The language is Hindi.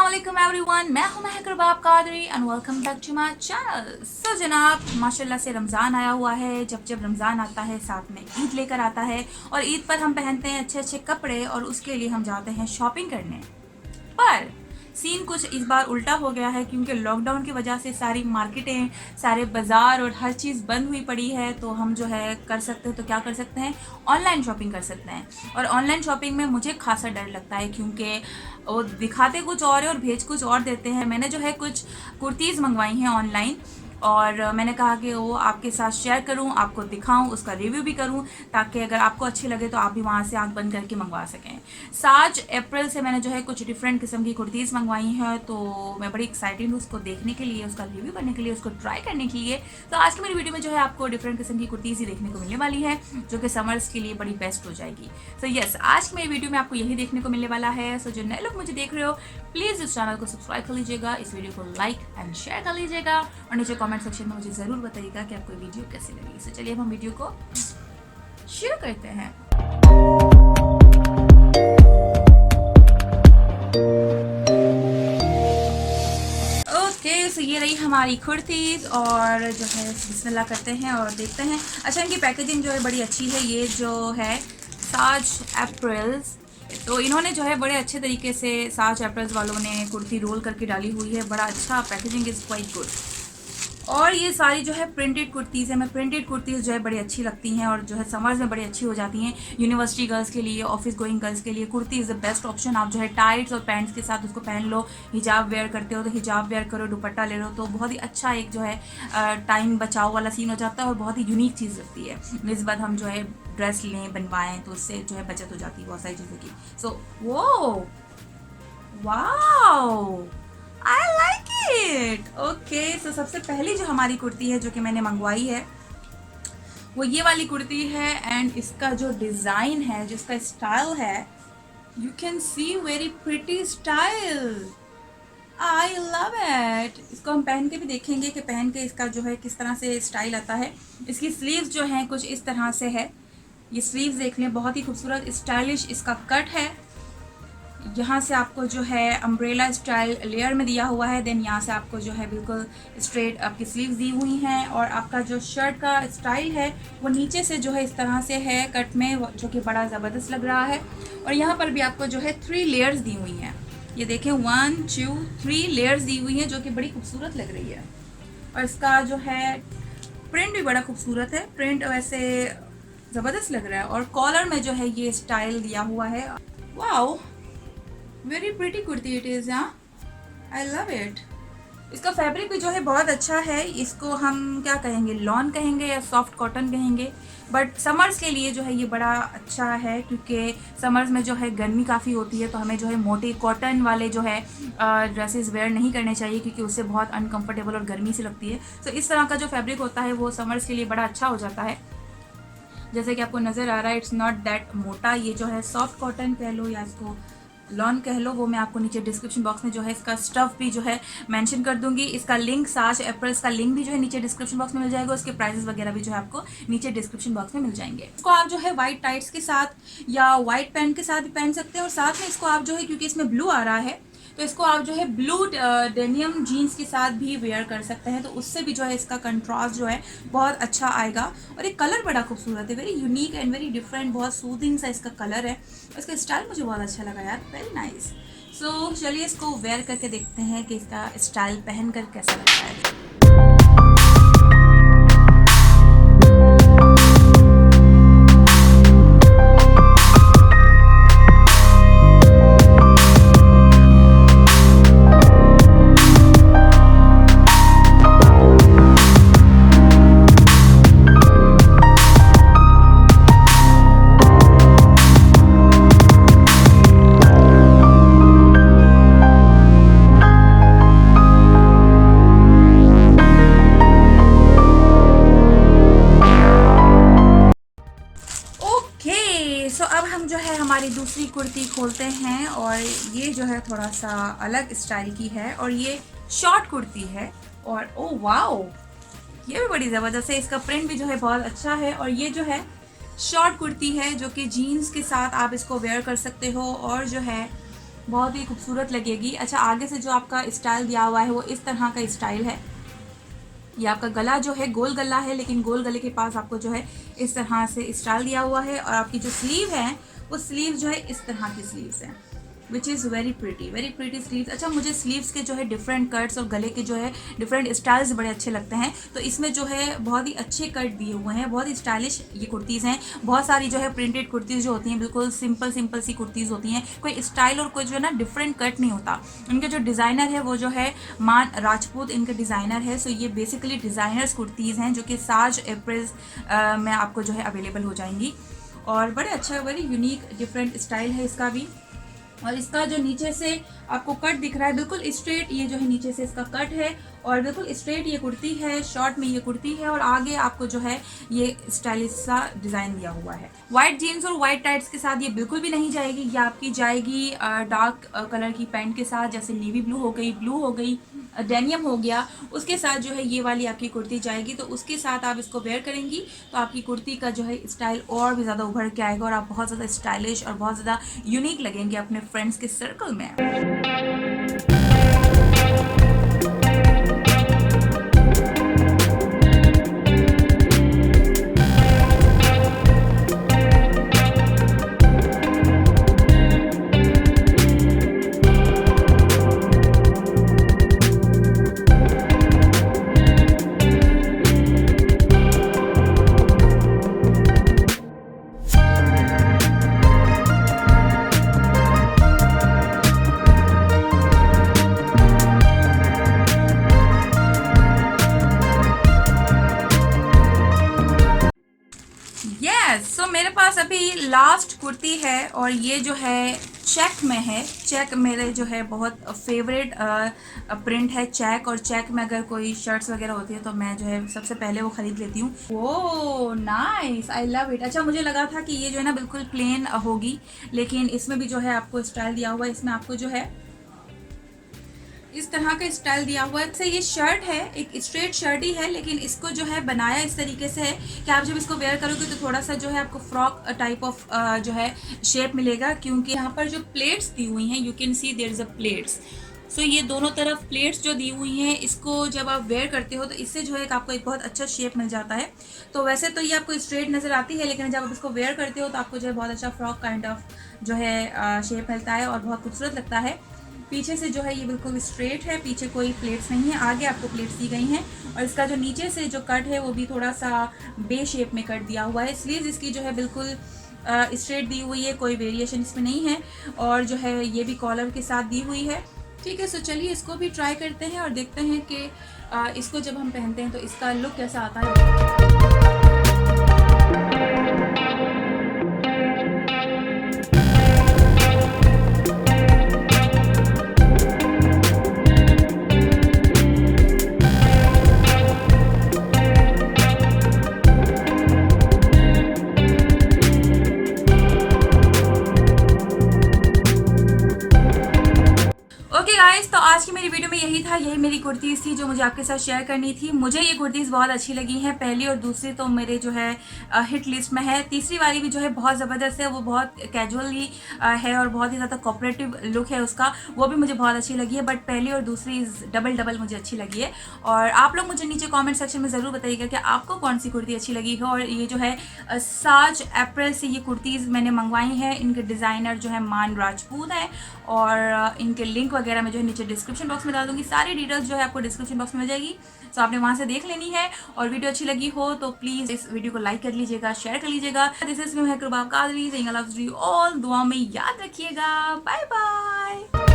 अस्सलामुअलैकुम एवरीवन, मैं हूं Mehak Rabab Qadri and welcome back to my channel. So जनाब, माशाल्लाह से रमज़ान आया हुआ है। जब जब रमज़ान आता है साथ में ईद लेकर आता है और ईद पर हम पहनते हैं अच्छे अच्छे कपड़े और उसके लिए हम जाते हैं शॉपिंग करने। पर सीन कुछ इस बार उल्टा हो गया है क्योंकि लॉकडाउन की वजह से सारी मार्केटें, सारे बाज़ार और हर चीज़ बंद हुई पड़ी है। तो हम जो है कर सकते हैं तो क्या कर सकते हैं, ऑनलाइन शॉपिंग कर सकते हैं। और ऑनलाइन शॉपिंग में मुझे खासा डर लगता है क्योंकि वो दिखाते कुछ और है और भेज कुछ और देते हैं। मैंने जो है कुछ कुर्तीज़ मंगवाई हैं ऑनलाइन और मैंने कहा कि वो आपके साथ शेयर करूं, आपको दिखाऊं, उसका रिव्यू भी करूं ताकि अगर आपको अच्छी लगे तो आप भी वहां से आंख बंद करके मंगवा सकें। 7 अप्रैल से मैंने जो है कुछ डिफरेंट किस्म की कुर्तीज़ मंगवाई हैं, तो मैं बड़ी एक्साइटेड हूँ उसको देखने के लिए, उसका रिव्यू करने के लिए, उसको ट्राई करने के लिए। तो आज की मेरी वीडियो में जो है आपको डिफरेंट किस्म की कुर्तीज़ ही देखने को मिलने वाली है जो कि समर्स के लिए बड़ी बेस्ट हो जाएगी। सो यस, आज की मेरी वीडियो में आपको यही देखने को मिलने वाला है। सो जो नए लोग मुझे देख रहे हो, प्लीज़ इस चैनल को सब्सक्राइब कर लीजिएगा, इस वीडियो को लाइक एंड शेयर कर लीजिएगा और नीचे कमेंट सेक्शन में मुझे ज़रूर बताइएगा कि आपको वीडियो कैसी लगी। सो चलिए अब हम वीडियो को शुरू करते हैं। ओके, सो ये रही हमारी कुर्तीज़ और जो है बिस्मिल्लाह करते हैं और देखते हैं। अच्छा, इनकी पैकेजिंग जो है बड़ी अच्छी है। ये जो है 7 अप्रैल, तो इन्होंने जो है बड़े अच्छे तरीके से 7 अप्रैल वालों ने कुर्ती रोल करके डाली हुई है। बड़ा अच्छा, पैकेजिंग इज़ क्वाइट गुड। और ये सारी जो है प्रिंटेड कुर्तीज़ है। मैं प्रिंटेड कुर्तीज़ जो है बड़ी अच्छी लगती हैं और जो है समर्स में बड़ी अच्छी हो जाती हैं। यूनिवर्सिटी गर्ल्स के लिए, ऑफिस गोइंग गर्ल्स के लिए kurti is the best option. आप जो है टाइट्स और पैंट्स के साथ उसको पहन लो, हिजाब वेयर करते हो तो हिजाब वेयर करो, दुपट्टा ले लो, तो बहुत ही अच्छा एक जो है टाइम बचाओ वाला सीन हो जाता है और बहुत ही यूनिक चीज़ लगती है। निस्बत हम जो है ड्रेस लें, बनवाएँ तो उससे जो है बचत हो जाती है बहुत सारी चीज़ों की। सो वो wow, I like it. Okay, so सबसे पहली जो हमारी कुर्ती है जो कि मैंने मंगवाई है वो ये वाली कुर्ती है एंड इसका जो डिज़ाइन है, जिसका स्टाइल है, you can C very pretty style. I love it. इसको हम पहन के भी देखेंगे कि पहन के इसका जो है किस तरह से स्टाइल आता है। इसकी स्लीव्स जो हैं कुछ इस तरह से है। ये स्लीव्स देख लें, बहुत ही खूबसूरत स्टाइलिश इसका कट है। यहाँ से आपको जो है अम्ब्रेला स्टाइल लेयर में दिया हुआ है। देन यहाँ से आपको जो है बिल्कुल स्ट्रेट आपकी स्लीव्स दी हुई हैं और आपका जो शर्ट का स्टाइल है वो नीचे से जो है इस तरह से है कट में, जो कि बड़ा ज़बरदस्त लग रहा है। और यहाँ पर भी आपको जो है 3 लेयर्स दी हुई हैं। ये देखें, 1 2 3 लेयर्स दी हुई हैं जो कि बड़ी खूबसूरत लग रही है। और इसका जो है प्रिंट भी बड़ा खूबसूरत है। प्रिंट वैसे ज़बरदस्त लग रहा है और कॉलर में जो है ये स्टाइल दिया हुआ है। Wow, very pretty kurti it is. I love it. इसका फैब्रिक भी जो है बहुत अच्छा है। इसको हम क्या कहेंगे, लॉन कहेंगे या सॉफ्ट कॉटन कहेंगे, बट समर्स के लिए जो है ये बड़ा अच्छा है क्योंकि समर्स में जो है गर्मी काफ़ी होती है तो हमें जो है मोटे कॉटन वाले जो है ड्रेसेस वेयर नहीं करने चाहिए क्योंकि उससे बहुत अनकंफर्टेबल और गर्मी सी लगती है। तो इस तरह का जो फैब्रिक होता है वो समर्स के लिए बड़ा अच्छा हो जाता है। जैसे कि आपको नज़र आ रहा है, इट्स नॉट दैट मोटा। ये जो है सॉफ्ट कॉटन कह लो या इसको लॉन कह लो, वो मैं आपको नीचे डिस्क्रिप्शन बॉक्स में जो है इसका स्टफ़ भी जो है मेंशन कर दूंगी। इसका लिंक 7 अप्रैल का लिंक भी जो है नीचे डिस्क्रिप्शन बॉक्स में मिल जाएगा। उसके प्राइसेस वगैरह भी जो है आपको नीचे डिस्क्रिप्शन बॉक्स में मिल जाएंगे। इसको आप जो है वाइट टाइट्स के साथ या वाइट पैंट के साथ भी पहन सकते हैं और साथ में इसको आप जो है, क्योंकि इसमें ब्लू आ रहा है तो इसको आप जो है ब्लू डेनियम जीन्स के साथ भी वेयर कर सकते हैं, तो उससे भी जो है इसका कंट्रास्ट जो है बहुत अच्छा आएगा। और ये कलर बड़ा खूबसूरत है, very unique and very different, बहुत सूदिंग सा इसका कलर है। इसका स्टाइल मुझे बहुत अच्छा लगा यार, वेरी नाइस। सो चलिए इसको वेयर करके देखते हैं कि इसका स्टाइल पहन कर कैसा लगता है। सो अब हम जो है हमारी दूसरी कुर्ती खोलते हैं और ये जो है थोड़ा सा अलग स्टाइल की है और ये शॉर्ट कुर्ती है। और ओ वाओ, ये भी बड़ी ज़बरदस्त है। इसका प्रिंट भी जो है बहुत अच्छा है और ये जो है शॉर्ट कुर्ती है जो कि जीन्स के साथ आप इसको वेयर कर सकते हो और जो है बहुत ही खूबसूरत लगेगी। अच्छा, आगे से जो आपका स्टाइल दिया हुआ है वो इस तरह का स्टाइल है। ये आपका गला जो है गोल गला है, लेकिन गोल गले के पास आपको जो है इस तरह से स्टाइल दिया हुआ है। और आपकी जो स्लीव है वो स्लीव जो है इस तरह की स्लीव्स है, which is very pretty sleeves. अच्छा, मुझे स्लीव्स के जो है डिफरेंट कट्स और गले के जो है डिफरेंट स्टाइल्स बड़े अच्छे लगते हैं। तो इसमें जो है बहुत ही अच्छे कट दिए हुए हैं, बहुत ही स्टाइलिश ये कुर्तीज़ हैं। बहुत सारी जो है प्रिंटेड कुर्तीज़ जो होती हैं बिल्कुल सिंपल सिंपल सी कुर्तीज़ होती हैं, कोई स्टाइल और कोई जो है ना डिफरेंट कट नहीं होता। इनके जो डिज़ाइनर है वो जो है मान राजपूत इनके डिज़ाइनर है। सो ये बेसिकली डिज़ाइनर्स कुर्तीज़ हैं जो कि 7 अप्रैल में आपको जो है अवेलेबल हो जाएंगी। और बड़े अच्छा, बड़ी यूनिक डिफरेंट स्टाइल है इसका भी। और इसका जो नीचे से आपको कट दिख रहा है बिल्कुल स्ट्रेट, ये जो है नीचे से इसका कट है और बिल्कुल स्ट्रेट ये कुर्ती है, शॉर्ट में ये कुर्ती है। और आगे आपको जो है ये स्टाइलिश सा डिज़ाइन दिया हुआ है। वाइट जीन्स और वाइट टाइट्स के साथ ये बिल्कुल भी नहीं जाएगी। ये आपकी जाएगी डार्क कलर की पैंट के साथ, जैसे नेवी ब्लू हो गई, ब्लू हो गई, डेनियम हो गया, उसके साथ जो है ये वाली आपकी कुर्ती जाएगी। तो उसके साथ आप इसको वेयर करेंगी तो आपकी कुर्ती का जो है स्टाइल और भी ज़्यादा उभर के आएगा और आप बहुत ज़्यादा स्टाइलिश और बहुत ज़्यादा यूनिक लगेंगे अपने फ्रेंड्स के सर्कल में। यस, सो मेरे पास अभी लास्ट कुर्ती है और ये जो है चेक में है। चेक मेरे जो है बहुत फेवरेट प्रिंट है चेक। और चेक में अगर कोई शर्ट्स वगैरह होती है तो मैं जो है सबसे पहले वो ख़रीद लेती हूँ। Oh nice, I love it. अच्छा, मुझे लगा था कि ये जो है ना बिल्कुल प्लेन होगी, लेकिन इसमें भी जो है आपको स्टाइल दिया हुआ है। इसमें आपको जो है इस तरह का स्टाइल दिया हुआ है। ये शर्ट है, एक स्ट्रेट शर्ट ही है, लेकिन इसको जो है बनाया इस तरीके से है कि आप जब इसको वेयर करोगे तो थोड़ा सा जो है आपको फ्रॉक टाइप ऑफ जो है शेप मिलेगा, क्योंकि यहाँ पर जो प्लेट्स दी हुई हैं, you can see there is a plates. So ये दोनों तरफ प्लेट्स जो दी हुई हैं, इसको जब आप वेयर करते हो तो इससे जो है आपको एक बहुत अच्छा शेप मिल जाता है। तो वैसे तो ये आपको स्ट्रेट नज़र आती है, लेकिन जब आप इसको वेयर करते हो तो आपको जो है बहुत अच्छा फ्रॉक काइंड ऑफ जो है शेप मिलता है और बहुत खूबसूरत लगता है। पीछे से जो है ये बिल्कुल स्ट्रेट है, पीछे कोई प्लेट्स नहीं है, आगे आपको प्लेट्स दी गई हैं। और इसका जो नीचे से जो कट है वो भी थोड़ा सा बे शेप में कट दिया हुआ है। स्लीव्स इसकी जो है बिल्कुल स्ट्रेट दी हुई है, कोई वेरिएशन इसमें नहीं है। और जो है ये भी कॉलर के साथ दी हुई है। ठीक है, सो चलिए इसको भी ट्राई करते हैं और देखते हैं कि इसको जब हम पहनते हैं तो इसका लुक कैसा आता है। ओके गाइस, तो आज की मेरी वीडियो में यही था। यही मेरी कुर्तीज़ थी जो मुझे आपके साथ शेयर करनी थी। मुझे ये कुर्तीज़ बहुत अच्छी लगी हैं। पहली और दूसरी तो मेरे जो है हिट लिस्ट में है। तीसरी वाली भी जो है बहुत ज़बरदस्त है, वो बहुत कैजुअली है और बहुत ही ज़्यादा कोऑपरेटिव लुक है उसका, वो भी मुझे बहुत अच्छी लगी है। बट पहली और दूसरी डबल मुझे अच्छी लगी है। और आप लोग मुझे नीचे कॉमेंट सेक्शन में ज़रूर बताइएगा कि आपको कौन सी कुर्ती अच्छी लगी है। और ये जो है 7 अप्रैल से ये कुर्तीज़ मैंने मंगवाई हैं। इनके डिज़ाइनर जो है मान राजपूत हैं और इनके लिंक वगैरह मैं जो है नीचे डिस्क्रिप्शन बॉक्स में डाल दूँगी। सारी डिटेल्स जो है आपको डिस्क्रिप्शन बॉक्स में मिल जाएगी, तो आपने वहाँ से देख लेनी है। और वीडियो अच्छी लगी हो तो प्लीज़ इस वीडियो को लाइक कर लीजिएगा, शेयर कर लीजिएगा। This is me Mehak Rubab Qadri, saying I love you all. दुआ में याद रखिएगा। Bye bye.